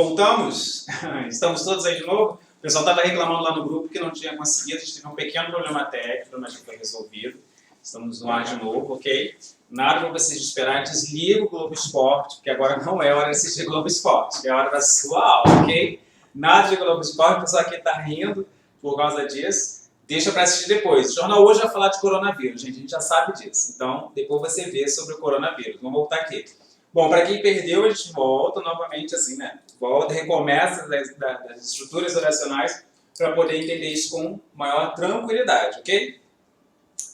Voltamos? Estamos todos aí de novo? O pessoal estava reclamando lá no grupo que não tinha conseguido, a gente teve um pequeno problema técnico, mas já foi resolvido. Estamos no ar de novo, ok? Nada para vocês esperar, desliga o Globo Esporte, porque agora não é hora de assistir Globo Esporte, é hora da sua aula, ok? Nada de Globo Esporte, o pessoal aqui está rindo por causa disso. Deixa para assistir depois. O jornal hoje vai falar de coronavírus, gente, a gente já sabe disso. Então, depois você vê sobre o coronavírus. Vamos voltar aqui. Bom, para quem perdeu, a gente volta novamente assim, né? Volta, recomeça das estruturas oracionais para poder entender isso com maior tranquilidade, ok?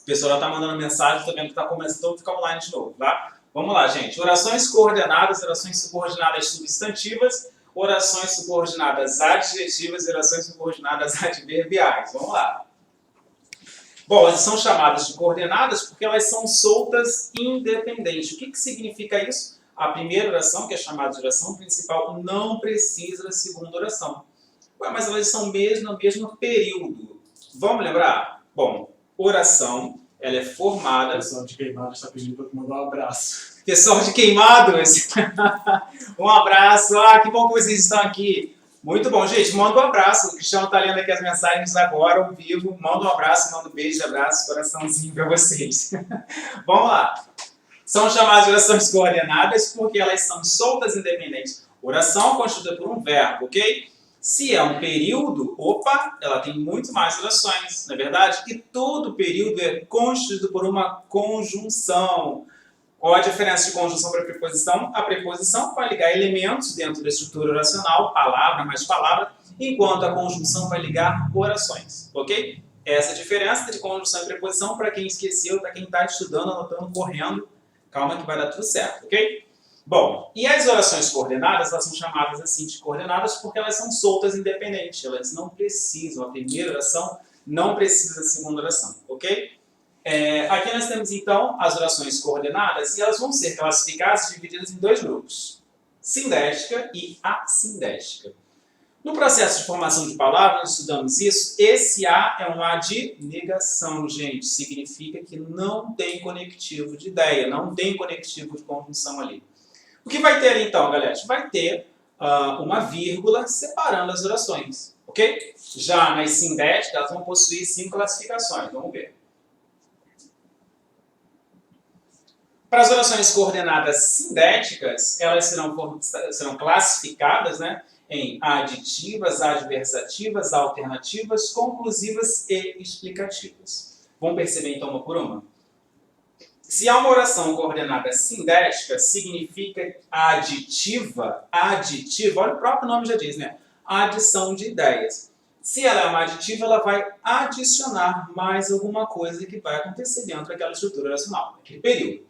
O pessoal já está mandando mensagem, estou vendo que está começando a ficar online de novo, tá? Vamos lá, gente. Orações coordenadas, orações subordinadas substantivas, orações subordinadas adjetivas e orações subordinadas adverbiais. Vamos lá. Bom, elas são chamadas de coordenadas porque elas são soltas independentes. O que significa isso? A primeira oração, que é chamada de oração principal, não precisa da segunda oração. Ué, mas elas são mesmo no mesmo período. Vamos lembrar? Bom, oração, ela é formada... O pessoal de Queimados está pedindo para mandar um abraço. Pessoal de Queimados, um abraço. Ah, que bom que vocês estão aqui. Muito bom, gente. Manda um abraço. O Cristiano está lendo aqui as mensagens agora, ao vivo. Manda um abraço, manda um beijo, abraço, coraçãozinho para vocês. Vamos lá. São chamadas de orações coordenadas porque elas são soltas independentes. Oração constituída por um verbo, ok? Se é um período, opa, ela tem muito mais orações, não é verdade? E todo período é constituído por uma conjunção. Qual a diferença de conjunção para preposição? A preposição vai ligar elementos dentro da estrutura oracional, palavra mais palavra, enquanto a conjunção vai ligar orações, ok? Essa é a diferença de conjunção e preposição para quem esqueceu, para quem está estudando, anotando, correndo. Calma que vai dar tudo certo, ok? Bom, e as orações coordenadas, elas são chamadas assim de coordenadas porque elas são soltas independentes. Elas não precisam, a primeira oração não precisa da segunda oração, ok? Aqui nós temos então as orações coordenadas e elas vão ser classificadas e divididas em dois grupos. Sindética e assindética. No processo de formação de palavras, nós estudamos isso. Esse A é um A de negação, gente. Significa que não tem conectivo de ideia, não tem conectivo de conjunção ali. O que vai ter ali então, galera? Vai ter uma vírgula separando as orações, ok? Já nas sindéticas, elas vão possuir 5 classificações. Vamos ver. Para as orações coordenadas sindéticas, elas serão classificadas, né, em aditivas, adversativas, alternativas, conclusivas e explicativas. Vamos perceber então uma por uma? Se há uma oração coordenada sindética, significa aditiva, olha o próprio nome já diz, né? Adição de ideias. Se ela é uma aditiva, ela vai adicionar mais alguma coisa que vai acontecer dentro daquela estrutura oracional, naquele período.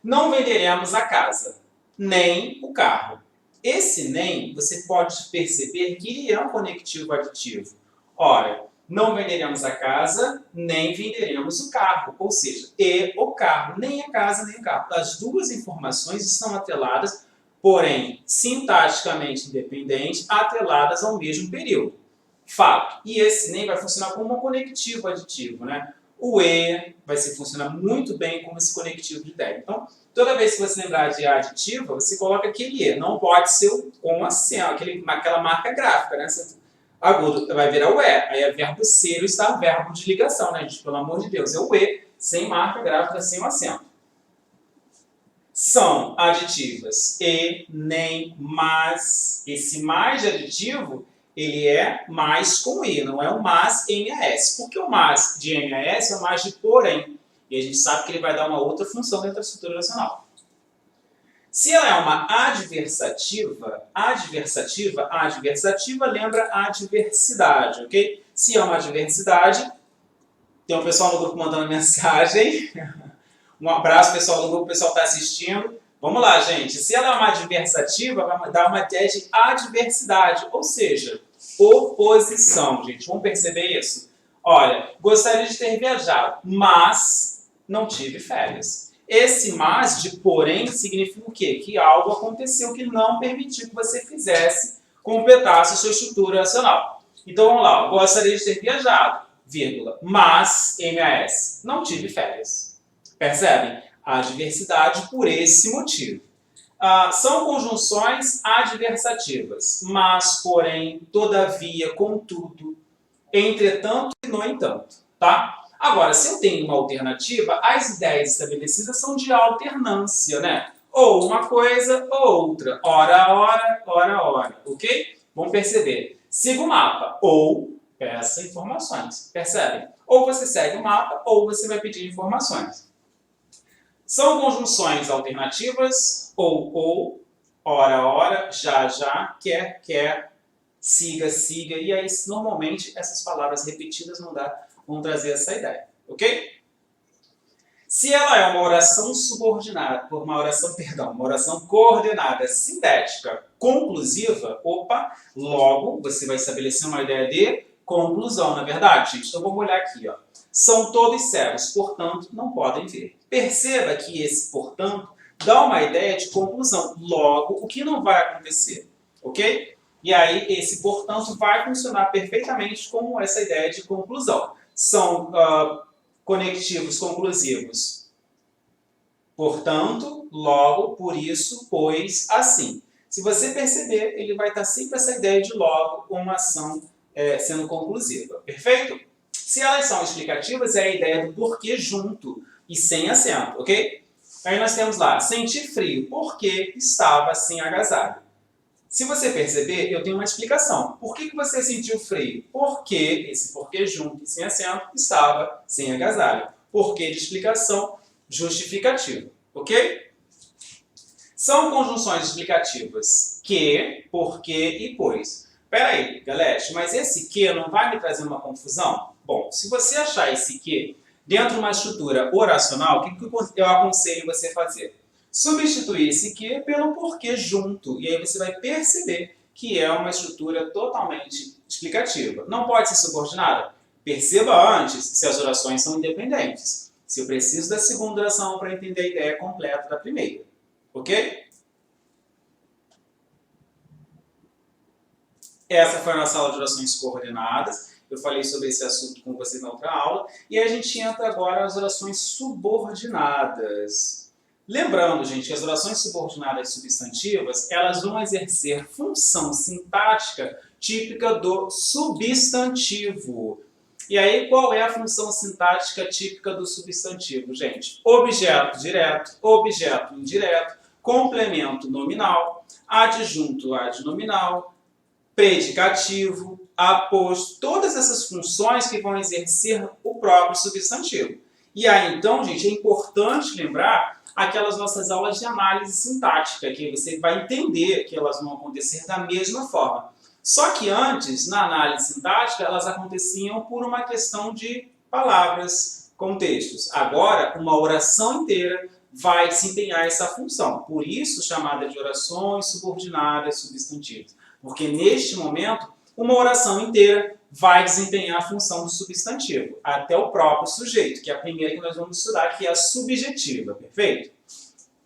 Não venderemos a casa, nem o carro. Esse nem, você pode perceber que ele é um conectivo aditivo. Ora, não venderemos a casa, nem venderemos o carro. Ou seja, e o carro, nem a casa, nem o carro. As duas informações estão atreladas, porém, sintaticamente independentes, atreladas ao mesmo período. Fato. E esse nem vai funcionar como um conectivo aditivo, né? O e vai funcionar muito bem como esse conectivo de ideia. Então, toda vez que você lembrar de aditiva, você coloca aquele e. Não pode ser com acento, aquela marca gráfica, né? Agudo vai virar o e. Aí é verbo ser ou está verbo de ligação, né, gente? Pelo amor de Deus. É o e, sem marca gráfica, sem o acento. São aditivas e, nem, mas. Esse mais de aditivo, ele é mais com i, não é o mas MAS. Porque o mas de MAS é o mais de porém. E a gente sabe que ele vai dar uma outra função dentro da estrutura oracional. Se ela é uma adversativa lembra adversidade, ok? Se é uma adversidade, tem um pessoal no grupo mandando mensagem. Um abraço, pessoal do grupo, o pessoal está assistindo. Vamos lá, gente. Se ela é uma adversativa, vai dar uma ideia de adversidade, ou seja, oposição, gente. Vamos perceber isso? Olha, gostaria de ter viajado, mas não tive férias. Esse mas de porém significa o quê? Que algo aconteceu que não permitiu que você fizesse, completasse a sua estrutura oracional. Então vamos lá. Gostaria de ter viajado, vírgula, mas, MAS, não tive férias. Percebem? A adversidade por esse motivo. São conjunções adversativas, mas, porém, todavia, contudo, entretanto e no entanto, tá? Agora, se eu tenho uma alternativa, as ideias estabelecidas são de alternância, né? Ou uma coisa ou outra, ora, ok? Vamos perceber. Siga o mapa ou peça informações, percebem? Ou você segue o mapa ou você vai pedir informações. São conjunções alternativas ou, ora, já, quer, siga, e aí normalmente essas palavras repetidas vão trazer essa ideia, ok? Se ela é uma oração subordinada, uma oração coordenada, sintética, conclusiva, logo você vai estabelecer uma ideia de conclusão, na verdade, gente? Então vamos olhar aqui, ó. São todos cegos, portanto, não podem ver. Perceba que esse portanto dá uma ideia de conclusão. Logo, o que não vai acontecer, ok? E aí, esse portanto vai funcionar perfeitamente como essa ideia de conclusão. São conectivos conclusivos. Portanto, logo, por isso, pois, assim. Se você perceber, ele vai estar sempre essa ideia de logo, uma ação sendo conclusiva. Perfeito? Se elas são explicativas, é a ideia do porquê junto e sem acento, ok? Aí nós temos lá, sentir frio, porque estava sem agasalho. Se você perceber, eu tenho uma explicação. Por que você sentiu frio? Porque, esse porquê junto e sem acento, estava sem agasalho. Porquê de explicação justificativa, ok? São conjunções explicativas que, porque e pois. Espera aí, galera, mas esse que não vai me trazer uma confusão? Bom, se você achar esse que dentro de uma estrutura oracional, o que eu aconselho você fazer? Substituir esse que pelo porquê junto. E aí você vai perceber que é uma estrutura totalmente explicativa. Não pode ser subordinada? Perceba antes se as orações são independentes. Se eu preciso da segunda oração para entender a ideia completa da primeira. Ok? Essa foi a nossa aula de orações coordenadas. Eu falei sobre esse assunto com vocês na outra aula. E a gente entra agora nas orações subordinadas. Lembrando, gente, que as orações subordinadas substantivas, elas vão exercer função sintática típica do substantivo. E aí, qual é a função sintática típica do substantivo, gente? Objeto direto, objeto indireto, complemento nominal, adjunto adnominal, predicativo, aposto, todas essas funções que vão exercer o próprio substantivo. E aí, então, gente, é importante lembrar aquelas nossas aulas de análise sintática, que você vai entender que elas vão acontecer da mesma forma. Só que antes, na análise sintática, elas aconteciam por uma questão de palavras, contextos. Agora, uma oração inteira vai desempenhar essa função. Por isso, chamada de orações subordinadas substantivas. Porque neste momento, uma oração inteira vai desempenhar a função do substantivo, até o próprio sujeito, que é a primeira que nós vamos estudar, que é a subjetiva, perfeito?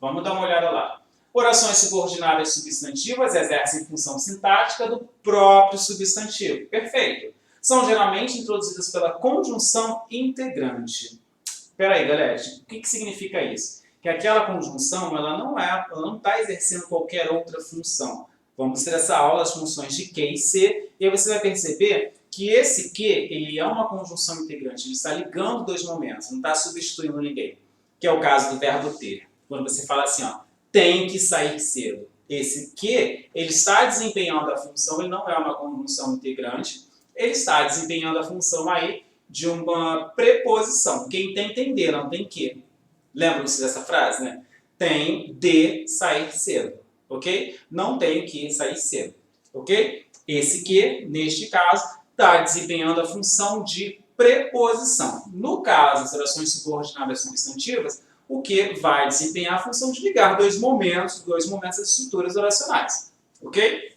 Vamos dar uma olhada lá. Orações subordinadas substantivas exercem função sintática do próprio substantivo, perfeito? São geralmente introduzidas pela conjunção integrante. Espera aí, galera, o que significa isso? Que aquela conjunção ela não está exercendo qualquer outra função. Vamos ter essa aula, as funções de que e se, e aí você vai perceber que esse que ele é uma conjunção integrante, ele está ligando dois momentos, não está substituindo ninguém, que é o caso do verbo ter. Quando você fala assim, ó, tem que sair cedo. Esse que, ele está desempenhando a função, ele não é uma conjunção integrante, ele está desempenhando a função aí de uma preposição. Quem tem de, não tem que. Lembram-se dessa frase, né? Tem de sair cedo. Ok? Não tem que sair cedo, ok? Esse que, neste caso, está desempenhando a função de preposição. No caso das orações subordinadas substantivas, o que vai desempenhar a função de ligar dois momentos das estruturas oracionais, ok?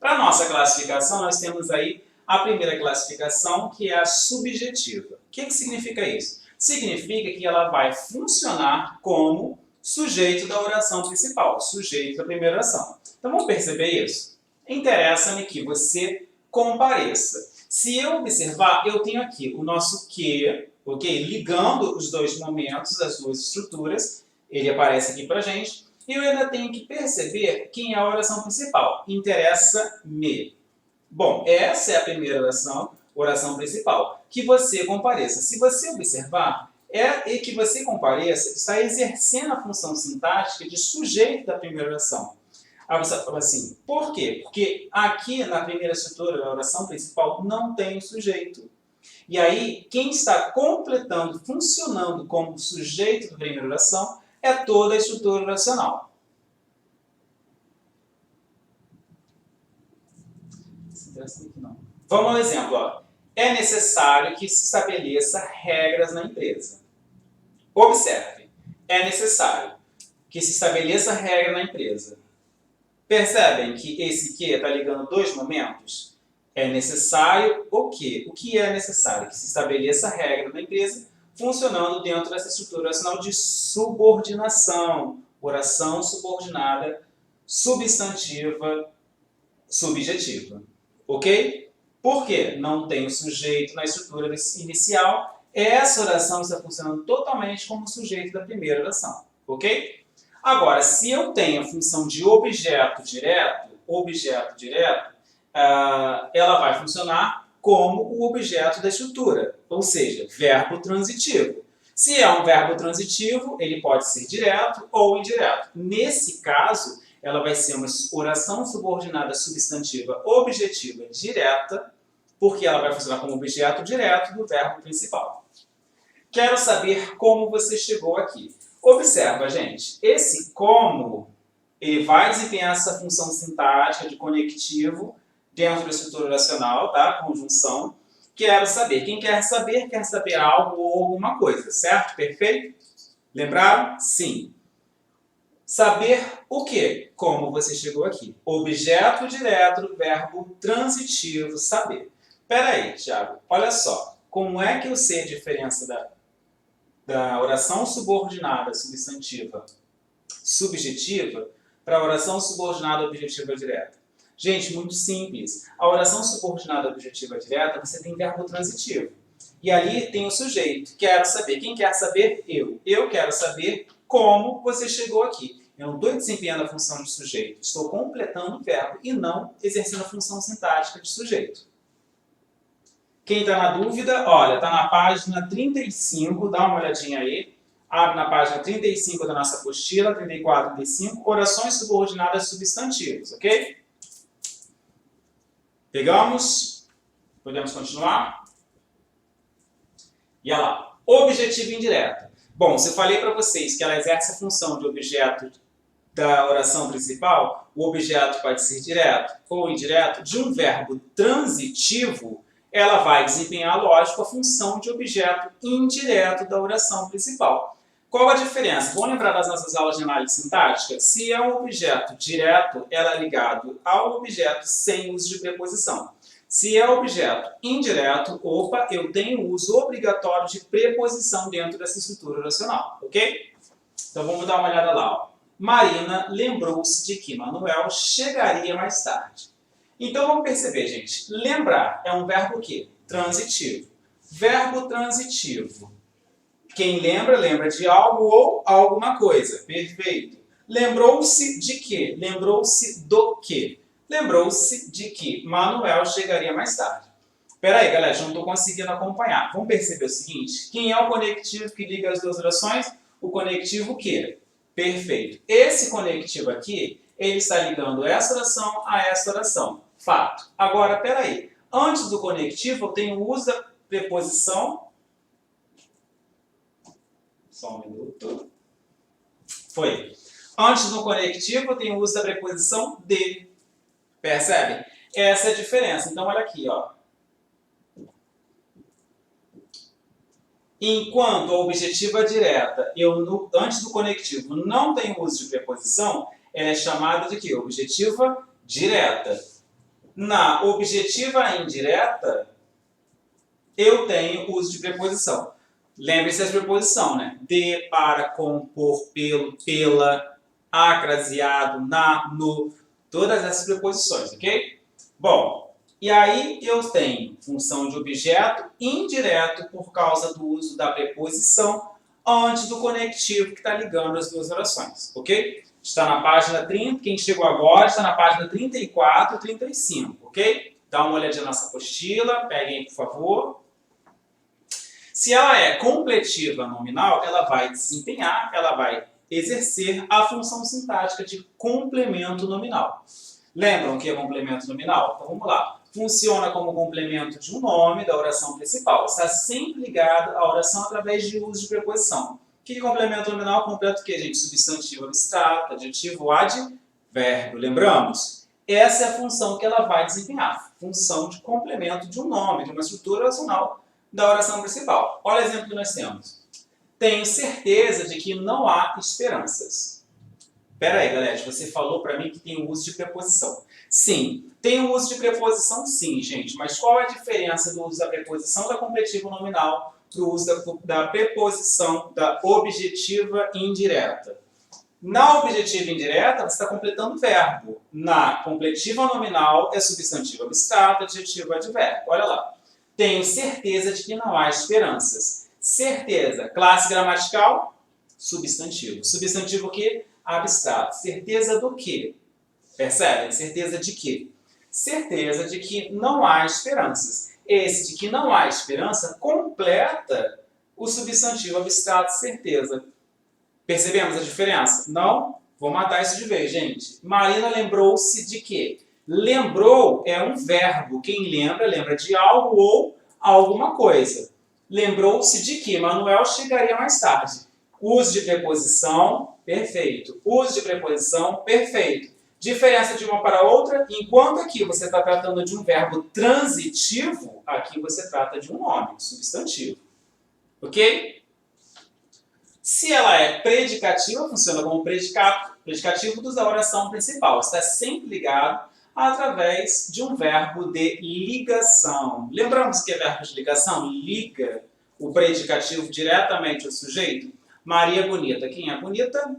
Para a nossa classificação, nós temos aí a primeira classificação, que é a subjetiva. O que significa isso? Significa que ela vai funcionar como sujeito da oração principal, sujeito da primeira oração. Então vamos perceber isso? Interessa-me que você compareça. Se eu observar, eu tenho aqui o nosso que, ok? Ligando os dois momentos, as duas estruturas, ele aparece aqui pra gente. E eu ainda tenho que perceber quem é a oração principal. Interessa-me. Bom, essa é a primeira oração principal. Que você compareça. Se você observar, e que você compareça está exercendo a função sintática de sujeito da primeira oração. Aí você fala assim, por quê? Porque aqui na primeira estrutura da oração principal não tem o sujeito. E aí, quem está completando, funcionando como sujeito da primeira oração é toda a estrutura oracional. Vamos ao exemplo. Ó. É necessário que se estabeleça regras na empresa. Observe, é necessário que se estabeleça regra na empresa. Percebem que esse que está ligando dois momentos? É necessário o quê? O que é necessário? Que se estabeleça regra na empresa, funcionando dentro dessa estrutura oracional de subordinação. Oração subordinada, substantiva, subjetiva. Ok? Por quê? Não tem o sujeito na estrutura inicial. Essa oração está funcionando totalmente como sujeito da primeira oração. Ok? Agora, se eu tenho a função de objeto direto, ela vai funcionar como o objeto da estrutura, ou seja, verbo transitivo. Se é um verbo transitivo, ele pode ser direto ou indireto. Nesse caso, ela vai ser uma oração subordinada substantiva objetiva direta, porque ela vai funcionar como objeto direto do verbo principal. Quero saber como você chegou aqui. Observa, gente, esse como, ele vai desempenhar essa função sintática de conectivo dentro da estrutura oracional, tá? Conjunção. Quero saber. Quem quer saber algo ou alguma coisa, certo? Perfeito? Lembraram? Sim. Saber o quê? Como você chegou aqui. Objeto direto do verbo transitivo saber. Espera aí, Thiago. Olha só. Como é que eu sei a diferença da oração subordinada substantiva subjetiva para a oração subordinada objetiva direta? Gente, muito simples. A oração subordinada objetiva direta, você tem verbo transitivo. E ali tem o sujeito. Quero saber. Quem quer saber? Eu. Eu quero saber como você chegou aqui. Eu não estou desempenhando a função de sujeito. Estou completando o verbo e não exercendo a função sintática de sujeito. Quem está na dúvida, olha, está na página 35, dá uma olhadinha aí. Abre na página 35 da nossa apostila, 34, 35, orações subordinadas substantivos, ok? Pegamos? Podemos continuar? E olha lá, objetivo indireto. Bom, se eu falei para vocês que ela exerce a função de objeto da oração principal, o objeto pode ser direto ou indireto, de um verbo transitivo, ela vai desempenhar, lógico, a função de objeto indireto da oração principal. Qual a diferença? Vamos lembrar das nossas aulas de análise sintática? Se é um objeto direto, ela é ligado ao objeto sem uso de preposição. Se é objeto indireto, opa, eu tenho uso obrigatório de preposição dentro dessa estrutura oracional, ok? Então vamos dar uma olhada lá. Ó. Marina lembrou-se de que Manuel chegaria mais tarde. Então vamos perceber, gente. Lembrar é um verbo o quê? Transitivo. Verbo transitivo. Quem lembra, lembra de algo ou alguma coisa. Perfeito. Lembrou-se de quê? Lembrou-se do quê? Lembrou-se de que Manuel chegaria mais tarde. Espera aí, galera, já não estou conseguindo acompanhar. Vamos perceber o seguinte. Quem é o conectivo que liga as duas orações? O conectivo que? Perfeito. Esse conectivo aqui, ele está ligando essa oração a essa oração. Fato. Agora, espera aí. Antes do conectivo, eu tenho o uso da preposição. Só um minuto. Foi. Antes do conectivo, eu tenho o uso da preposição de. Percebem? Essa é a diferença. Então, olha aqui, ó. Enquanto a objetiva direta, antes do conectivo, não tem uso de preposição, ela é chamada de quê? Objetiva direta. Na objetiva indireta, eu tenho uso de preposição. Lembre-se das preposições, né? De, para, com, por, pelo, pela, acraseado, na, no, todas essas preposições, ok? Bom, E aí eu tenho função de objeto indireto por causa do uso da preposição antes do conectivo que está ligando as duas orações, ok? Está na página 30, quem chegou agora está na página 34 e 35, ok? Dá uma olhadinha na nossa apostila, peguem aí, por favor. Se ela é completiva nominal, ela vai exercer a função sintática de complemento nominal. Lembram o que é complemento nominal? Então vamos lá. Funciona como complemento de um nome da oração principal. Está sempre ligado à oração através de uso de preposição. O que é complemento nominal? Completo o que, gente? Substantivo abstrato, adjetivo, advérbio. Lembramos? Essa é a função que ela vai desempenhar. Função de complemento de um nome, de uma estrutura oracional da oração principal. Olha o exemplo que nós temos. Tenho certeza de que não há esperanças. Espera aí, galera, você falou para mim que tem o uso de preposição. Sim, tem o uso de preposição sim, gente, mas qual é a diferença do uso da preposição da completiva nominal para o uso da preposição da objetiva indireta? Na objetiva indireta, você está completando o verbo. Na completiva nominal, é substantivo abstrato, adjetivo, advérbio. Olha lá. Tenho certeza de que não há esperanças. Certeza, classe gramatical, substantivo. Substantivo o quê? Abstrato. Certeza do quê? Percebem? Certeza de quê? Certeza de que não há esperanças. Esse de que não há esperança completa o substantivo abstrato certeza. Percebemos a diferença? Não? Vou matar isso de vez, gente. Marina lembrou-se de quê? Lembrou é um verbo. Quem lembra, lembra de algo ou alguma coisa. Lembrou-se de que? Manuel chegaria mais tarde. Uso de preposição, perfeito. Uso de preposição, perfeito. Diferença de uma para outra, enquanto aqui você está tratando de um verbo transitivo, aqui você trata de um nome, substantivo. Ok? Se ela é predicativa, funciona como predicativo da oração principal. Está sempre ligado através de um verbo de ligação. Lembramos que é verbo de ligação? Liga o predicativo diretamente ao sujeito. Maria é bonita. Quem é bonita?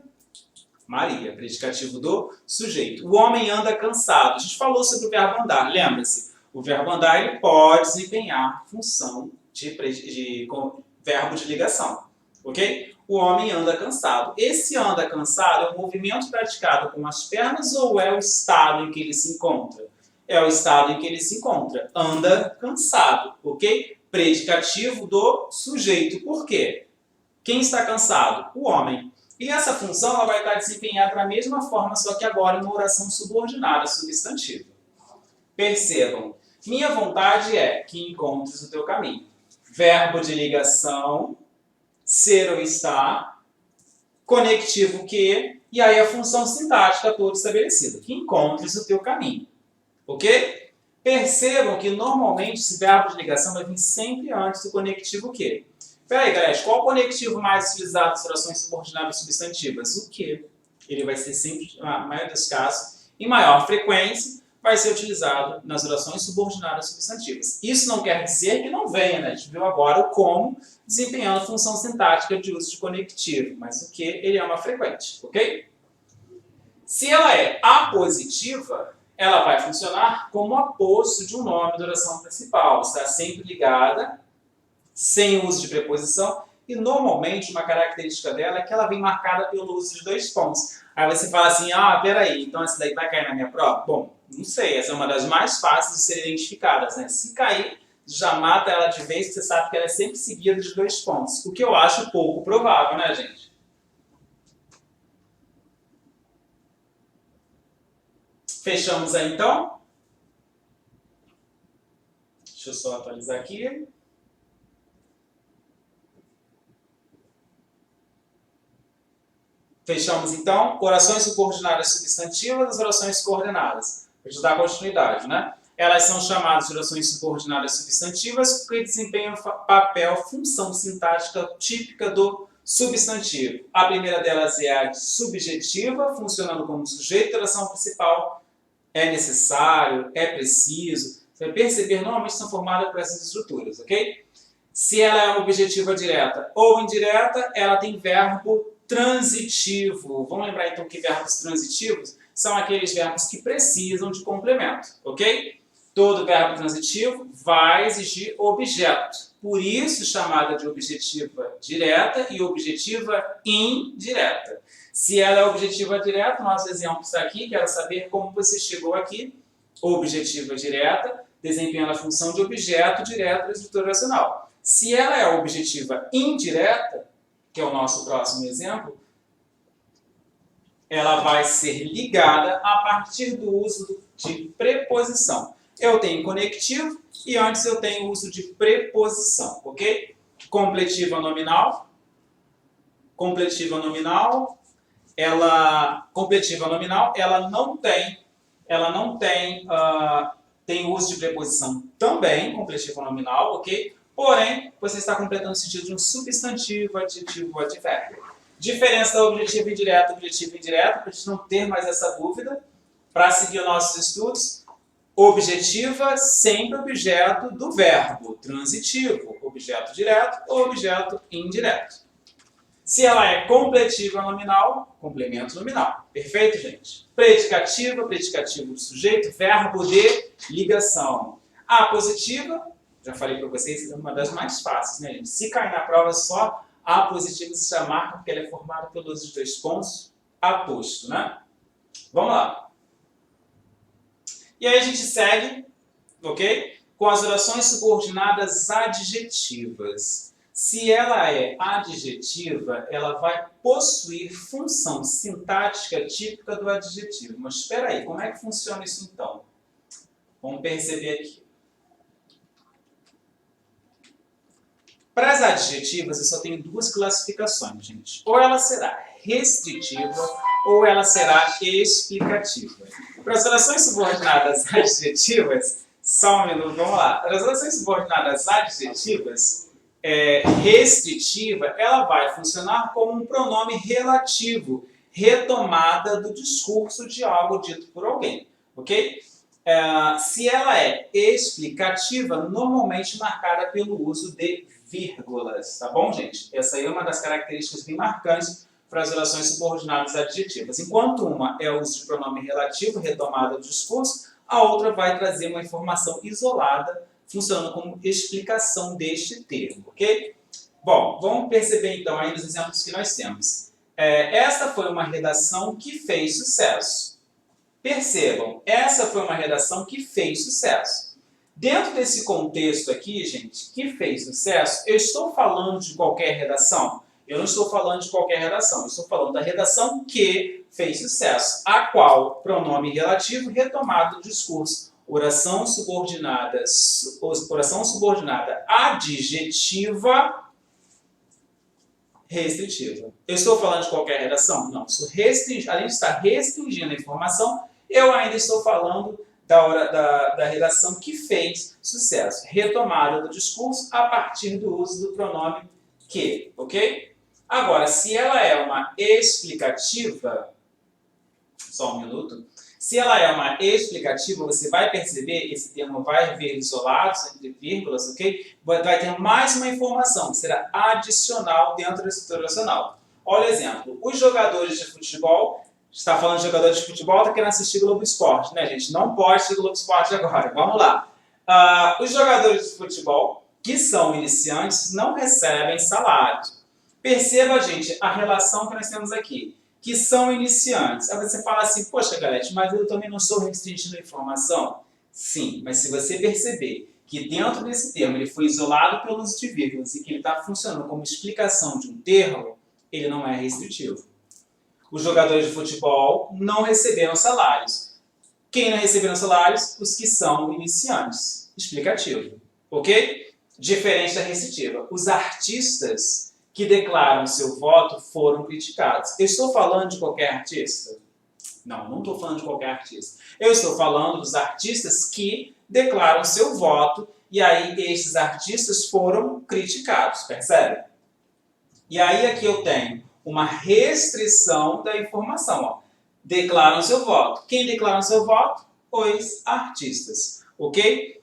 Maria, predicativo do sujeito. O homem anda cansado. A gente falou sobre o verbo andar, lembra-se? O verbo andar ele pode desempenhar função de verbo de ligação, ok? O homem anda cansado. Esse anda cansado é um movimento praticado com as pernas ou é o estado em que ele se encontra? É o estado em que ele se encontra. Anda cansado, ok? Predicativo do sujeito. Por quê? Quem está cansado? O homem. E essa função ela vai estar desempenhada da mesma forma, só que agora em uma oração subordinada, substantiva. Percebam, minha vontade é que encontres o teu caminho. Verbo de ligação, ser ou estar, conectivo que, e aí a função sintática toda estabelecida, que encontres o teu caminho. Ok? Percebam que normalmente esse verbo de ligação vai vir sempre antes do conectivo que. Peraí, galera, qual o conectivo mais utilizado nas orações subordinadas substantivas? O que? Ele vai ser sempre, na maioria dos casos, em maior frequência, vai ser utilizado nas orações subordinadas substantivas. Isso não quer dizer que não venha, né? A gente viu agora o como desempenhando a função sintática de uso de conectivo, mas o que ele é uma frequente, ok? Se ela é apositiva, ela vai funcionar como aposto de um nome da oração principal. Está sempre ligada, sem uso de preposição, e normalmente uma característica dela é que ela vem marcada pelo uso de dois pontos. Aí você fala assim, peraí, então essa daí vai cair na minha prova? Bom, não sei, essa é uma das mais fáceis de serem identificadas, né? Se cair, já mata ela de vez, porque você sabe que ela é sempre seguida de dois pontos, o que eu acho pouco provável, né, gente? Fechamos aí, então? Deixa eu só atualizar aqui. Fechamos, então, orações subordinadas substantivas das orações coordenadas. Para te dar continuidade, né? Elas são chamadas de orações subordinadas substantivas porque desempenham papel, função sintática típica do substantivo. A primeira delas é a subjetiva, funcionando como sujeito da oração principal. É necessário, é preciso. Você vai perceber, normalmente são formadas por essas estruturas, ok? Se ela é objetiva direta ou indireta, ela tem verbo transitivo. Vamos lembrar então que verbos transitivos são aqueles verbos que precisam de complemento, ok? Todo verbo transitivo vai exigir objeto. Por isso, chamada de objetiva direta e objetiva indireta. Se ela é objetiva direta, nosso exemplo está aqui, quero saber como você chegou aqui. Objetiva direta, desempenhando a função de objeto direto da estrutura oracional. Se ela é objetiva indireta, que é o nosso próximo exemplo, ela vai ser ligada a partir do uso de preposição. Eu tenho conectivo e antes eu tenho o uso de preposição, ok? Completiva nominal, ela não tem uso de preposição também, completiva nominal, ok? Porém, você está completando o sentido de um substantivo, adjetivo ou advérbio. Diferença da objetiva indireta e objetiva indireta, para a gente não ter mais essa dúvida, para seguir os nossos estudos. Objetiva, sempre objeto do verbo. Transitivo, objeto direto ou objeto indireto. Se ela é completiva nominal, complemento nominal. Perfeito, gente? Predicativa, predicativo do sujeito, verbo de ligação. Apositiva, já falei para vocês, é uma das mais fáceis, né, gente? Se cair na prova só a positiva, se já marca, porque ela é formada pelos dois pontos aposto, né? Vamos lá. E aí a gente segue, ok? Com as orações subordinadas adjetivas. Se ela é adjetiva, ela vai possuir função sintática típica do adjetivo. Mas espera aí, como é que funciona isso então? Vamos perceber aqui. Para as adjetivas, eu só tenho duas classificações, gente. Ou ela será restritiva ou ela será explicativa. Para as orações subordinadas adjetivas, só um minuto, vamos lá. Para as orações subordinadas adjetivas, restritiva, ela vai funcionar como um pronome relativo, retomada do discurso de algo dito por alguém, ok? Se ela é explicativa, normalmente marcada pelo uso de vírgulas, tá bom, gente? Essa aí é uma das características bem marcantes para as orações subordinadas adjetivas. Enquanto uma é o uso de pronome relativo, retomada do discurso, a outra vai trazer uma informação isolada, funcionando como explicação deste termo, ok? Bom, vamos perceber então aí nos exemplos que nós temos. Esta foi uma redação que fez sucesso. Percebam, essa foi uma redação que fez sucesso. Dentro desse contexto aqui, gente, que fez sucesso, eu estou falando de qualquer redação? Eu não estou falando de qualquer redação, eu estou falando da redação que fez sucesso, a qual pronome relativo retomado do discurso. Oração subordinada adjetiva restritiva. Eu estou falando de qualquer redação? Não. Além de estar restringindo a informação, eu ainda estou falando da redação que fez sucesso. Retomada do discurso a partir do uso do pronome que, ok? Agora, se ela é uma explicativa, só um minuto. Se ela é uma explicativa, você vai perceber, esse termo vai ver isolados entre vírgulas, ok? Vai ter mais uma informação, que será adicional dentro da estrutura oracional. Olha o exemplo. Os jogadores de futebol, está falando de jogadores de futebol, está querendo assistir Globo Esporte, né, gente? Não pode assistir Globo Esporte agora. Vamos lá. Os jogadores de futebol, que são iniciantes, não recebem salário. Perceba, gente, a relação que nós temos aqui. Que são iniciantes. Aí você fala assim, poxa, Galete, mas eu também não estou restringindo a informação? Sim, mas se você perceber que dentro desse termo ele foi isolado pelo uso de vírgulas e que ele está funcionando como explicação de um termo, ele não é restritivo. Os jogadores de futebol não receberam salários. Quem não receberam salários? Os que são iniciantes. Explicativo. Ok? Diferente da restritiva. Os artistas que declaram seu voto foram criticados. Eu estou falando de qualquer artista? Não, não estou falando de qualquer artista. Eu estou falando dos artistas que declaram seu voto e aí esses artistas foram criticados, percebe? E aí aqui eu tenho uma restrição da informação. Ó. Declaram seu voto. Quem declara seu voto? Os artistas. Ok?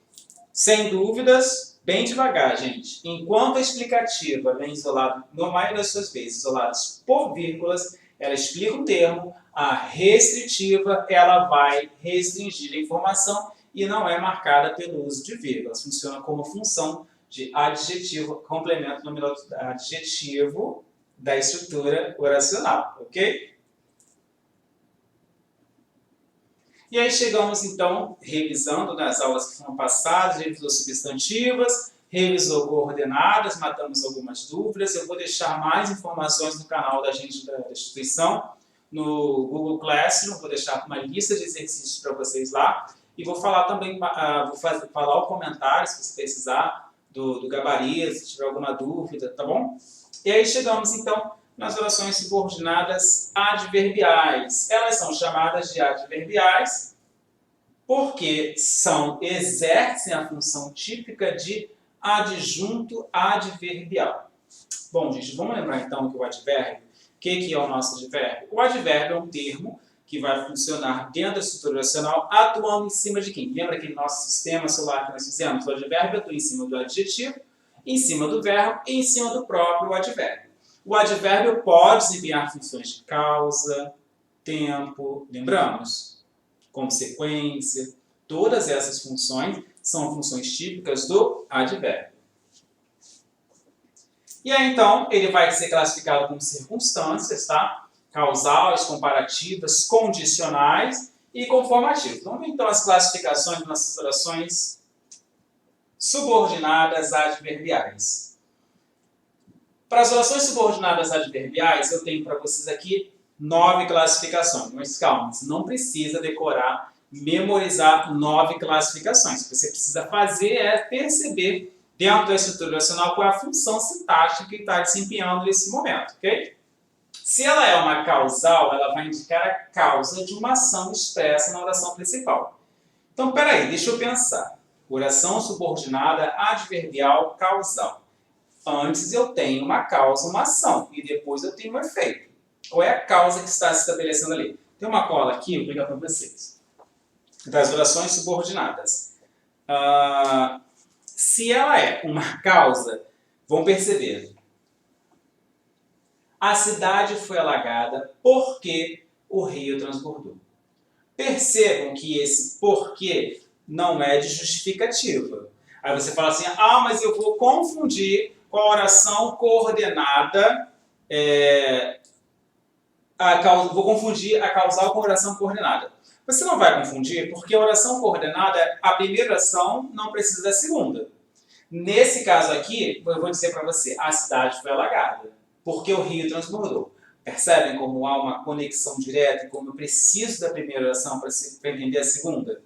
Sem dúvidas. Bem devagar, gente. Enquanto a explicativa vem isolada, na maioria das suas vezes, isoladas por vírgulas, ela explica um termo, a restritiva, ela vai restringir a informação e não é marcada pelo uso de vírgulas. Funciona como função de adjetivo, complemento nominal adjetivo da estrutura oracional, ok? E aí chegamos, então, revisando nas aulas que foram passadas, revisou substantivas, revisou coordenadas, matamos algumas dúvidas. Eu vou deixar mais informações no canal da gente da instituição, no Google Classroom, vou deixar uma lista de exercícios para vocês lá. E vou falar também, falar o comentário, se você precisar, do gabarito, se tiver alguma dúvida, tá bom? E aí chegamos, então, nas orações subordinadas adverbiais. Elas são chamadas de adverbiais porque exercem a função típica de adjunto adverbial. Bom, gente, vamos lembrar então que o advérbio, o que é o nosso advérbio? O advérbio é um termo que vai funcionar dentro da estrutura oracional atuando em cima de quem? Lembra aquele nosso sistema solar que nós fizemos? O advérbio atua em cima do adjetivo, em cima do verbo e em cima do próprio advérbio. O advérbio pode desempenhar funções de causa, tempo, lembramos? Consequência, todas essas funções são funções típicas do advérbio. E aí, então, ele vai ser classificado como circunstâncias, tá? Causais, comparativas, condicionais e conformativas. Vamos ver, então, as classificações das nossas orações subordinadas adverbiais. Para as orações subordinadas adverbiais, eu tenho para vocês aqui 9 classificações. Mas calma, você não precisa decorar, memorizar 9 classificações. O que você precisa fazer é perceber dentro da estrutura oracional qual é a função sintática que está desempenhando nesse momento, ok? Se ela é uma causal, ela vai indicar a causa de uma ação expressa na oração principal. Então, peraí, deixa eu pensar. Oração subordinada adverbial causal. Antes eu tenho uma causa, uma ação, e depois eu tenho um efeito. Qual é a causa que está se estabelecendo ali? Tem uma cola aqui, eu vou pegar para vocês. Das orações subordinadas. Se ela é uma causa, vão perceber. A cidade foi alagada porque o rio transbordou. Percebam que esse porquê não é de justificativa. Aí você fala assim, mas eu vou confundir com a oração coordenada, vou confundir a causal com a oração coordenada. Você não vai confundir, porque a oração coordenada, a primeira oração não precisa da segunda. Nesse caso aqui, eu vou dizer para você, a cidade foi alagada, porque o rio transbordou. Percebem como há uma conexão direta e como eu preciso da primeira oração para entender a segunda?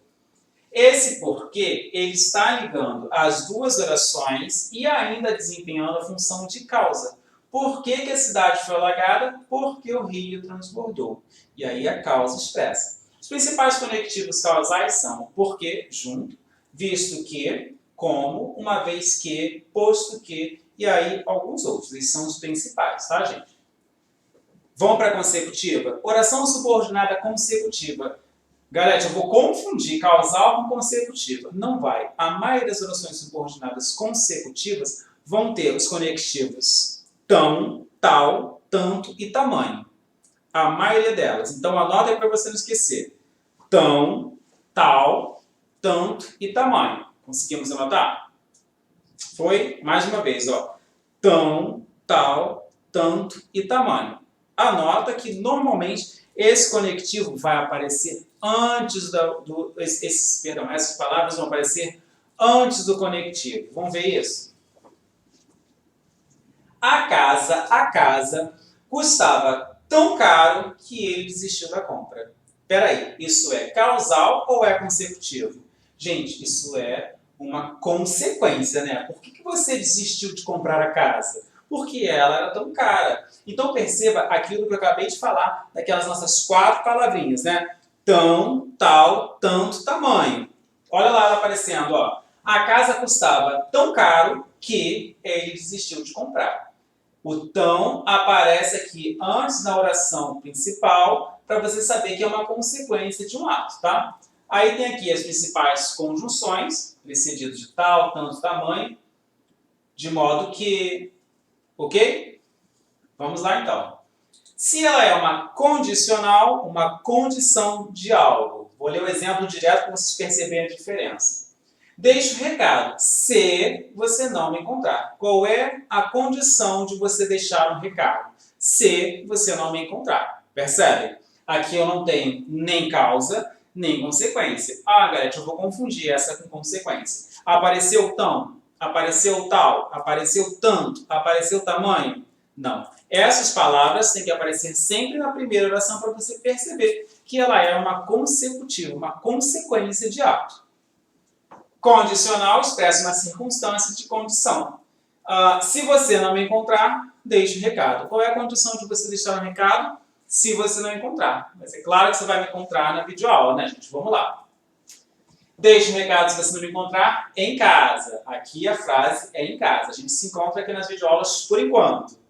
Esse porquê, ele está ligando as duas orações e ainda desempenhando a função de causa. Por que a cidade foi alagada? Porque o rio transbordou. E aí a causa expressa. Os principais conectivos causais são porque, junto, visto que, como, uma vez que, posto que, e aí alguns outros. Esses são os principais, tá, gente? Vamos para a consecutiva? Oração subordinada consecutiva. Galera, eu vou confundir causal com consecutiva. Não vai. A maioria das orações subordinadas consecutivas vão ter os conectivos tão, tal, tanto e tamanho. A maioria delas. Então, anota aí para você não esquecer. Tão, tal, tanto e tamanho. Conseguimos anotar? Foi? Mais uma vez, ó. Tão, tal, tanto e tamanho. Anota que, normalmente, esse conectivo vai aparecer antes essas palavras vão aparecer antes do conectivo. Vamos ver isso? A casa custava tão caro que ele desistiu da compra. Peraí, isso é causal ou é consecutivo? Gente, isso é uma consequência, né? Por que você desistiu de comprar a casa? Porque ela era tão cara. Então perceba aquilo que eu acabei de falar, daquelas nossas 4 palavrinhas, né? Tão, tal, tanto, tamanho. Olha lá ela aparecendo, ó. A casa custava tão caro que ele desistiu de comprar. O tão aparece aqui antes da oração principal para você saber que é uma consequência de um ato, tá? Aí tem aqui as principais conjunções, precedidas de tal, tanto, tamanho, de modo que... Ok? Vamos lá então. Se ela é uma condicional, uma condição de algo, Vou ler o exemplo direto para vocês perceberem a diferença. Deixe o recado, se você não me encontrar. Qual é a condição de você deixar um recado? Se você não me encontrar. Percebe? Aqui eu não tenho nem causa, nem consequência. Ah, galera, eu vou confundir essa com consequência. Apareceu tão, apareceu tal, apareceu tanto, apareceu tamanho? Não. Essas palavras têm que aparecer sempre na primeira oração para você perceber que ela é uma consecutiva, uma consequência de ato. Condicional expressa uma circunstância de condição. Se você não me encontrar, deixe o recado. Qual é a condição de você deixar um recado? Se você não encontrar. Mas é claro que você vai me encontrar na videoaula, né, gente? Vamos lá. Deixe um recado se você não me encontrar em casa. Aqui a frase é em casa. A gente se encontra aqui nas videoaulas por enquanto.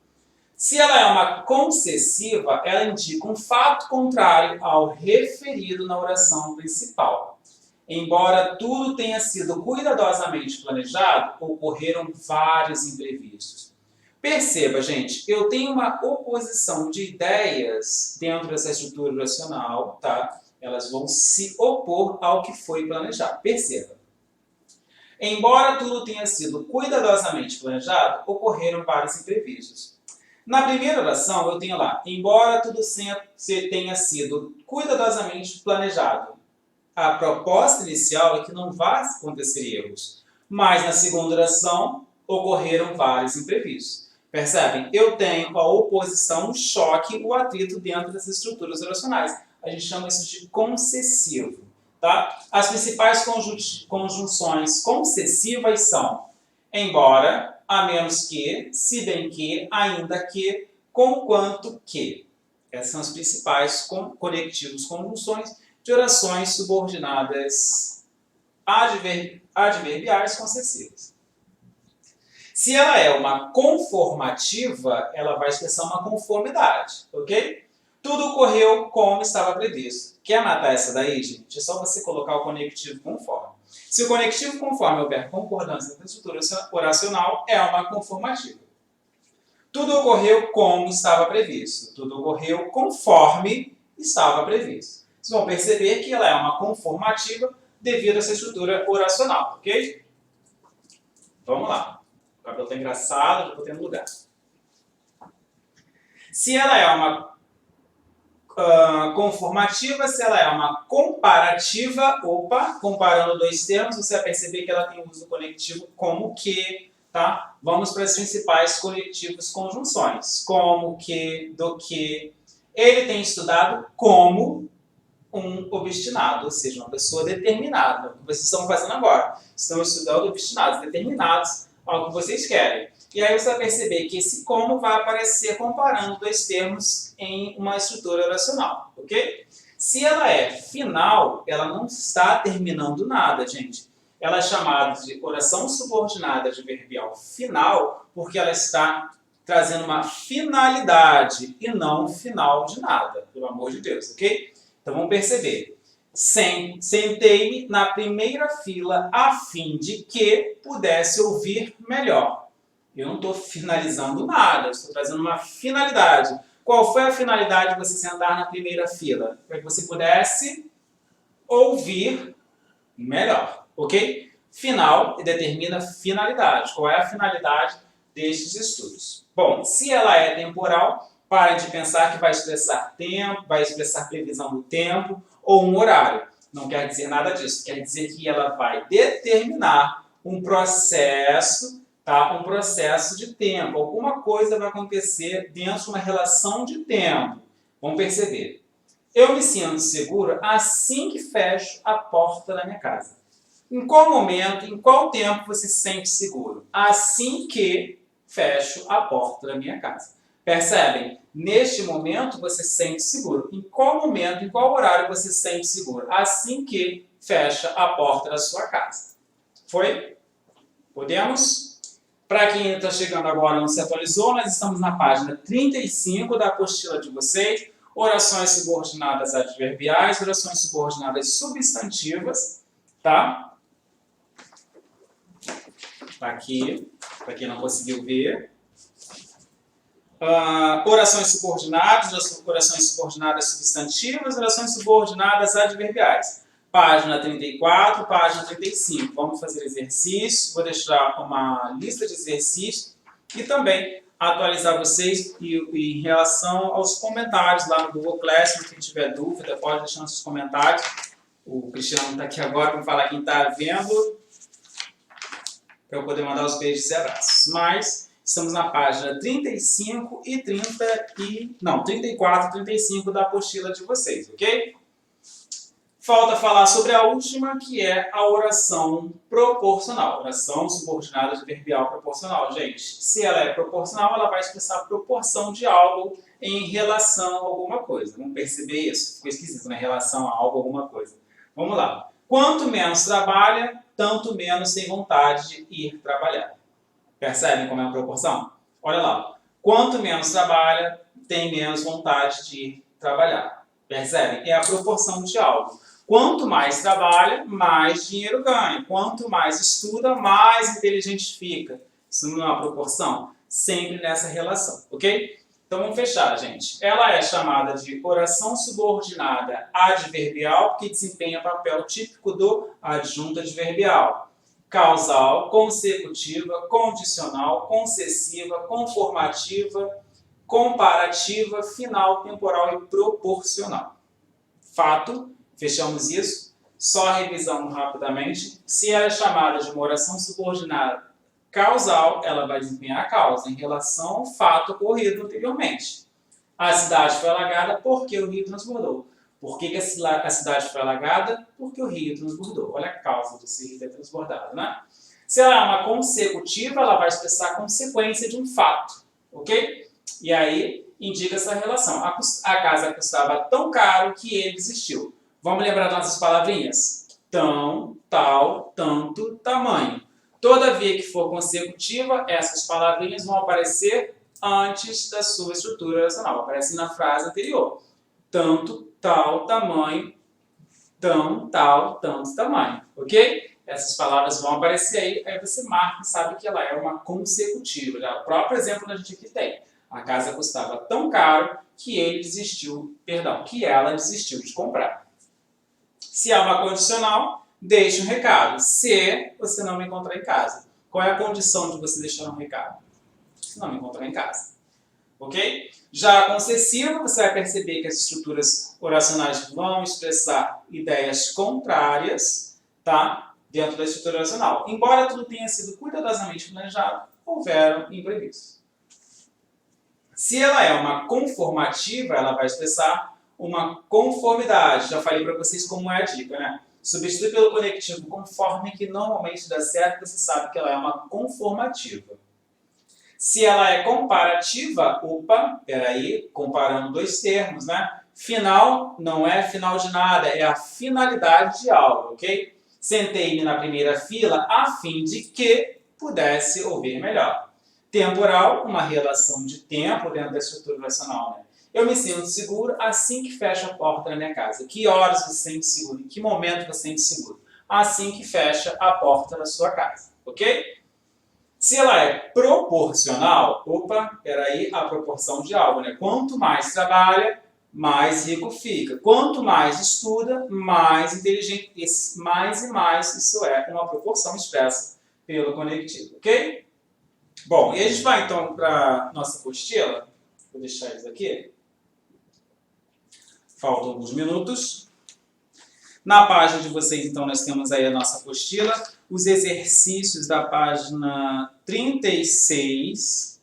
Se ela é uma concessiva, ela indica um fato contrário ao referido na oração principal. Embora tudo tenha sido cuidadosamente planejado, ocorreram vários imprevistos. Perceba, gente, eu tenho uma oposição de ideias dentro dessa estrutura oracional, tá? Elas vão se opor ao que foi planejado. Perceba. Embora tudo tenha sido cuidadosamente planejado, ocorreram vários imprevistos. Na primeira oração, eu tenho lá, embora tudo tenha sido cuidadosamente planejado. A proposta inicial é que não vai acontecer erros. Mas na segunda oração, ocorreram vários imprevistos. Percebem? Eu tenho a oposição, o choque, o atrito dentro das estruturas oracionais. A gente chama isso de concessivo. Tá? As principais conjunções concessivas são embora, a menos que, se bem que, ainda que, conquanto que. Essas são as principais conectivos, conjunções de orações subordinadas adverbiais concessivas. Se ela é uma conformativa, ela vai expressar uma conformidade, ok? Tudo ocorreu como estava previsto. Quer matar essa daí, gente? É só você colocar o conectivo conforme. Se o conectivo conforme houver concordância com a estrutura oracional, é uma conformativa. Tudo ocorreu como estava previsto. Tudo ocorreu conforme estava previsto. Vocês vão perceber que ela é uma conformativa devido a essa estrutura oracional, ok? Vamos lá. O cabelo está engraçado, já estou tendo lugar. Se ela é uma conformativa, se ela é uma comparativa, comparando dois termos, você vai perceber que ela tem o uso conectivo como que, tá? Vamos para as principais conectivos conjunções. Como que, do que. Ele tem estudado como um obstinado, ou seja, uma pessoa determinada. O que vocês estão fazendo agora? Estão estudando obstinados, determinados ao que vocês querem. E aí você vai perceber que esse como vai aparecer comparando dois termos em uma estrutura oracional, ok? Se ela é final, ela não está terminando nada, gente. Ela é chamada de oração subordinada adverbial final porque ela está trazendo uma finalidade e não final de nada, pelo amor de Deus, ok? Então vamos perceber. Sentei-me na primeira fila a fim de que pudesse ouvir melhor. Eu não estou finalizando nada, estou trazendo uma finalidade. Qual foi a finalidade de você sentar na primeira fila? Para que você pudesse ouvir melhor, ok? Final determina finalidade. Qual é a finalidade destes estudos? Bom, se ela é temporal, pare de pensar que vai expressar tempo, vai expressar previsão do tempo ou um horário. Não quer dizer nada disso. Quer dizer que ela vai determinar um processo, tá? Um processo de tempo. Alguma coisa vai acontecer dentro de uma relação de tempo. Vamos perceber. Eu me sinto seguro assim que fecho a porta da minha casa. Em qual momento, em qual tempo você se sente seguro? Assim que fecho a porta da minha casa. Percebem? Neste momento você se sente seguro. Em qual momento, em qual horário você se sente seguro? Assim que fecha a porta da sua casa. Foi? Podemos? Para quem está chegando agora e não se atualizou, nós estamos na página 35 da apostila de vocês. Orações subordinadas adverbiais, orações subordinadas substantivas, tá? Tá aqui, para quem não conseguiu ver. Orações subordinadas substantivas, orações subordinadas adverbiais. Página 34, página 35. Vamos fazer exercício. Vou deixar uma lista de exercícios e também atualizar vocês em relação aos comentários lá no Google Classroom. Quem tiver dúvida, pode deixar nos seus comentários. O Cristiano está aqui agora para falar quem está vendo, para eu poder mandar os beijos e abraços. Mas estamos na página 34 e 35 da apostila de vocês, ok? Falta falar sobre a última, que é a oração proporcional. Oração subordinada adverbial proporcional. Gente, se ela é proporcional, ela vai expressar a proporção de algo em relação a alguma coisa. Vamos perceber isso? Ficou esquisito, né? Em relação a algo, alguma coisa. Vamos lá. Quanto menos trabalha, tanto menos tem vontade de ir trabalhar. Percebem como é a proporção? Olha lá. Quanto menos trabalha, tem menos vontade de ir trabalhar. Percebem? É a proporção de algo. Quanto mais trabalha, mais dinheiro ganha. Quanto mais estuda, mais inteligente fica. Isso não é uma proporção? Sempre nessa relação, ok? Então vamos fechar, gente. Ela é chamada de oração subordinada adverbial, porque desempenha papel típico do adjunto adverbial. Causal, consecutiva, condicional, concessiva, conformativa, comparativa, final, temporal e proporcional. Fato. Fechamos isso, só revisando rapidamente. Se ela é chamada de uma oração subordinada causal, ela vai desempenhar a causa em relação ao fato ocorrido anteriormente. A cidade foi alagada porque o rio transbordou. Por que a cidade foi alagada? Porque o rio transbordou. Olha a causa desse rio ter transbordado, né? Se ela é uma consecutiva, ela vai expressar a consequência de um fato, ok? E aí indica essa relação. A casa custava tão caro que ele desistiu. Vamos lembrar das nossas palavrinhas? Tão, tal, tanto, tamanho. Toda vez que for consecutiva, essas palavrinhas vão aparecer antes da sua estrutura oracional. Aparece na frase anterior. Tanto, tal, tamanho, tão, tal, tanto, tamanho. Ok? Essas palavras vão aparecer aí você marca e sabe que ela é uma consecutiva. Já o próprio exemplo que a gente aqui tem. A casa custava tão caro que que ela desistiu de comprar. Se há uma condicional, deixe um recado. Se você não me encontrar em casa. Qual é a condição de você deixar um recado? Se não me encontrar em casa. Ok? Já a concessiva, você vai perceber que as estruturas oracionais vão expressar ideias contrárias, tá? Dentro da estrutura oracional. Embora tudo tenha sido cuidadosamente planejado, houveram imprevistos. Se ela é uma conformativa, ela vai expressar uma conformidade. Já falei para vocês como é a dica, né? Substitui pelo conectivo conforme, que normalmente dá certo, você sabe que ela é uma conformativa. Se ela é comparativa, comparando dois termos, né? Final não é final de nada, é a finalidade de algo, ok? Sentei-me na primeira fila a fim de que pudesse ouvir melhor. Temporal, uma relação de tempo dentro da estrutura oracional, né? Eu me sinto seguro assim que fecho a porta da minha casa. Que horas você se sente seguro? Em que momento você se sente seguro? Assim que fecha a porta da sua casa, ok? Se ela é proporcional, a proporção de algo, né? Quanto mais trabalha, mais rico fica. Quanto mais estuda, mais inteligente, mais e mais, isso é uma proporção expressa pelo conectivo, ok? Bom, e a gente vai então para a nossa apostila. Vou deixar eles aqui. Faltam alguns minutos. Na página de vocês, então, nós temos aí a nossa apostila, os exercícios da página 36,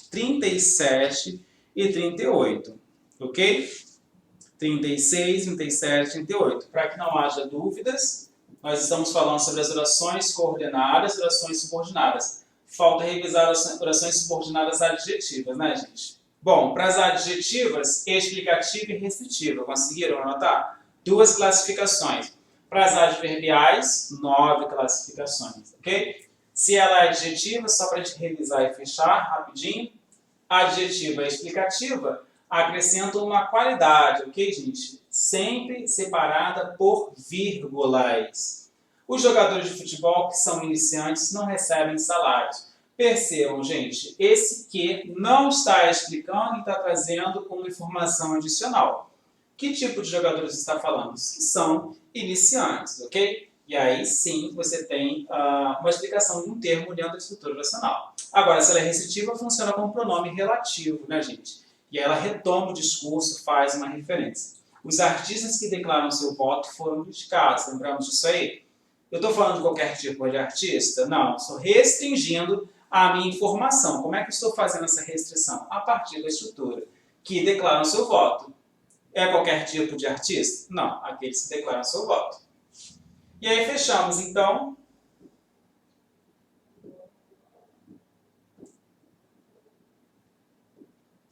37 e 38, ok? 36, 37 e 38. Para que não haja dúvidas, nós estamos falando sobre as orações coordenadas e orações subordinadas. Falta revisar as orações subordinadas adjetivas, né, gente? Bom, para as adjetivas, explicativa e restritiva. Conseguiram anotar? 2 classificações. Para as adverbiais, 9 classificações, ok? Se ela é adjetiva, só para a gente revisar e fechar rapidinho, adjetiva e explicativa acrescentam uma qualidade, ok, gente? Sempre separada por vírgulas. Os jogadores de futebol que são iniciantes não recebem salários. Percebam, gente, esse que não está explicando e está trazendo uma informação adicional. Que tipo de jogadores você está falando? Os que são iniciantes, ok? E aí sim você tem uma explicação de um termo dentro da estrutura oracional. Agora, se ela é restritiva, funciona como pronome relativo, né, gente? E aí ela retoma o discurso, faz uma referência. Os artistas que declaram seu voto foram criticados, lembramos disso aí? Eu estou falando de qualquer tipo de artista? Não, estou restringindo a minha informação. Como é que eu estou fazendo essa restrição? A partir da estrutura. Que declaram seu voto. É qualquer tipo de artista? Não, aqueles que declaram seu voto. E aí fechamos, então,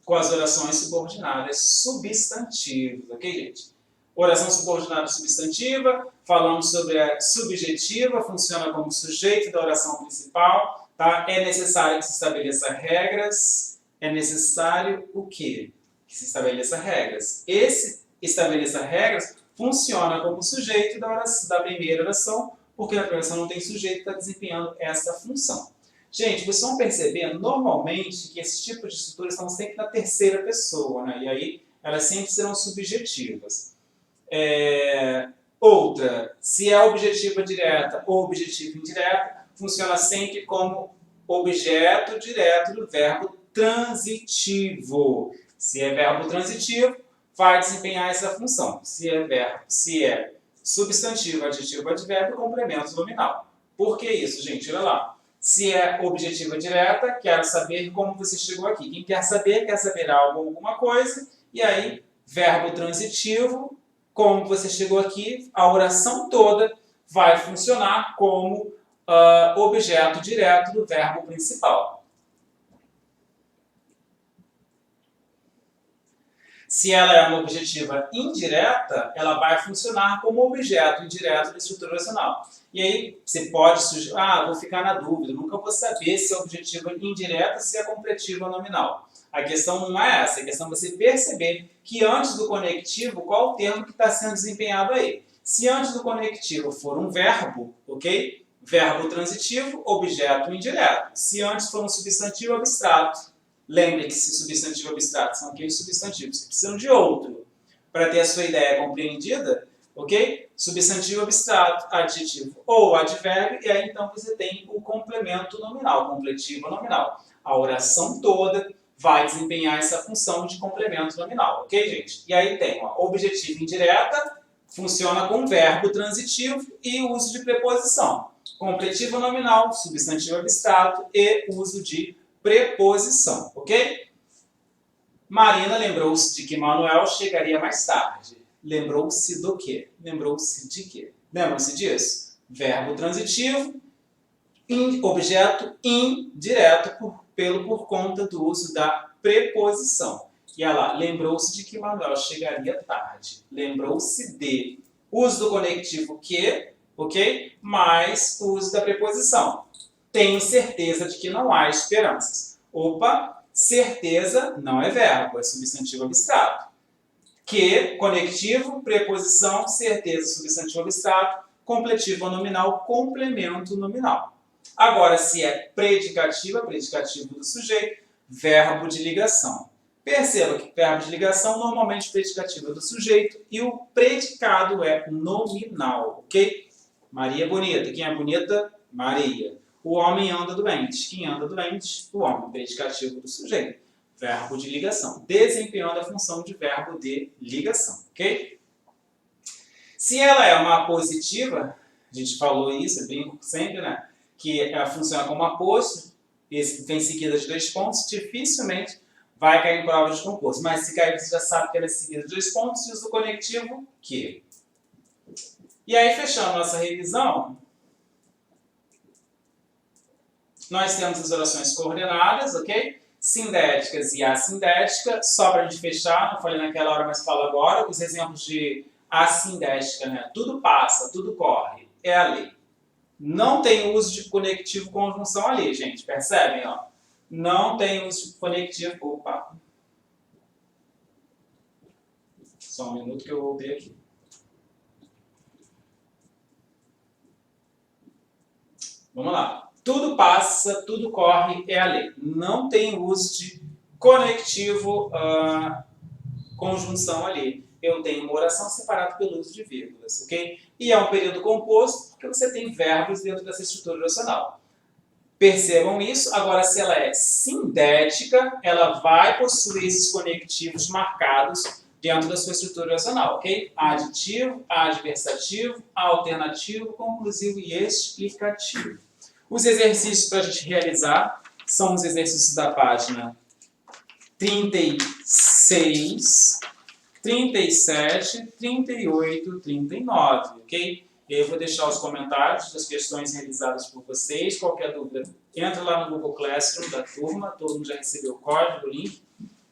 com as orações subordinadas substantivas, ok, gente? Oração subordinada substantiva, falamos sobre a subjetiva, funciona como sujeito da oração principal, tá? É necessário que se estabeleça regras. É necessário o quê? Que se estabeleça regras. Esse estabeleça regras funciona como sujeito da primeira oração, porque na primeira oração não tem sujeito que está desempenhando essa função. Gente, vocês vão perceber normalmente que esse tipo de estruturas estão sempre na terceira pessoa, né? E aí elas sempre serão subjetivas. Outra, se é objetiva direta ou objetiva indireta, funciona sempre como objeto direto do verbo transitivo. Se é verbo transitivo, vai desempenhar essa função. Se é substantivo, adjetivo, advérbio, complemento nominal. Por que isso, gente? Olha lá. Se é objetiva direta, quero saber como você chegou aqui. Quem quer saber algo ou alguma coisa. E aí, verbo transitivo, como você chegou aqui, a oração toda vai funcionar como objeto direto do verbo principal. Se ela é uma objetiva indireta, ela vai funcionar como objeto indireto da estrutura oracional. E aí você pode sugerir, vou ficar na dúvida, nunca vou saber se é objetiva indireta, se é completiva nominal. A questão não é essa, a questão é você perceber que antes do conectivo, qual o termo que está sendo desempenhado aí. Se antes do conectivo for um verbo, ok? Verbo transitivo, objeto indireto. Se antes for um substantivo abstrato, lembre que esse substantivo abstrato são aqueles substantivos que precisam de outro para ter a sua ideia compreendida, ok? Substantivo abstrato, adjetivo ou advérbio, e aí então você tem o complemento nominal, completivo nominal. A oração toda vai desempenhar essa função de complemento nominal, ok, gente? E aí tem objetiva indireta, funciona com verbo transitivo e uso de preposição. Completivo nominal, substantivo abstrato e uso de preposição, ok? Marina lembrou-se de que Manuel chegaria mais tarde. Lembrou-se do quê? Lembrou-se de quê? Lembram-se disso? Verbo transitivo, objeto indireto por conta do uso da preposição. E olha lá, lembrou-se de que Manuel chegaria tarde. Lembrou-se de. Uso do conectivo que, ok? Mais o uso da preposição. Tenho certeza de que não há esperanças. Opa, certeza não é verbo, é substantivo abstrato. Que, conectivo, preposição, certeza, substantivo abstrato, completivo nominal, complemento nominal. Agora, se é predicativo, é predicativo do sujeito, verbo de ligação. Perceba que verbo de ligação normalmente predicativo é do sujeito e o predicado é nominal, ok? Maria é bonita. Quem é bonita? Maria. O homem anda doente. Quem anda doente? O homem. Predicativo do sujeito. Verbo de ligação. Desempenhando a função de verbo de ligação. Ok? Se ela é uma positiva, a gente falou isso, eu brinco sempre, né? Que ela funciona como aposto, vem seguida de 2 pontos, dificilmente vai cair em prova de concurso. Mas se cair, você já sabe que ela é seguida de 2 pontos e usa o conectivo que. E aí, fechando nossa revisão, nós temos as orações coordenadas, ok? Sindéticas e assindéticas. Só para a gente fechar, não falei naquela hora, mas falo agora, os exemplos de assindética, né? Tudo passa, tudo corre, é a lei. Não tem uso de conectivo conjunção ali, gente, percebem? Ó? Não tem uso de conectivo... Opa! Só um minuto que eu voltei aqui. Vamos lá. Tudo passa, tudo corre, é a lei. Não tem uso de conectivo conjunção ali. eu tenho uma oração separada pelo uso de vírgulas, ok? E é um período composto porque você tem verbos dentro dessa estrutura oracional. Percebam isso. Agora, se ela é sindética, ela vai possuir esses conectivos marcados dentro da sua estrutura oracional, ok? Aditivo, adversativo, alternativo, conclusivo e explicativo. Os exercícios para a gente realizar são os exercícios da página 36, 37, 38, 39, ok? Eu vou deixar os comentários das questões realizadas por vocês. Qualquer dúvida, entra lá no Google Classroom da turma, todo mundo já recebeu o código, o link,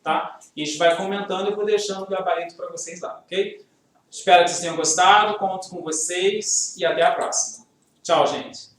tá? E a gente vai comentando e eu vou deixando o gabarito para vocês lá, ok? Espero que vocês tenham gostado, conto com vocês e até a próxima. Tchau, gente!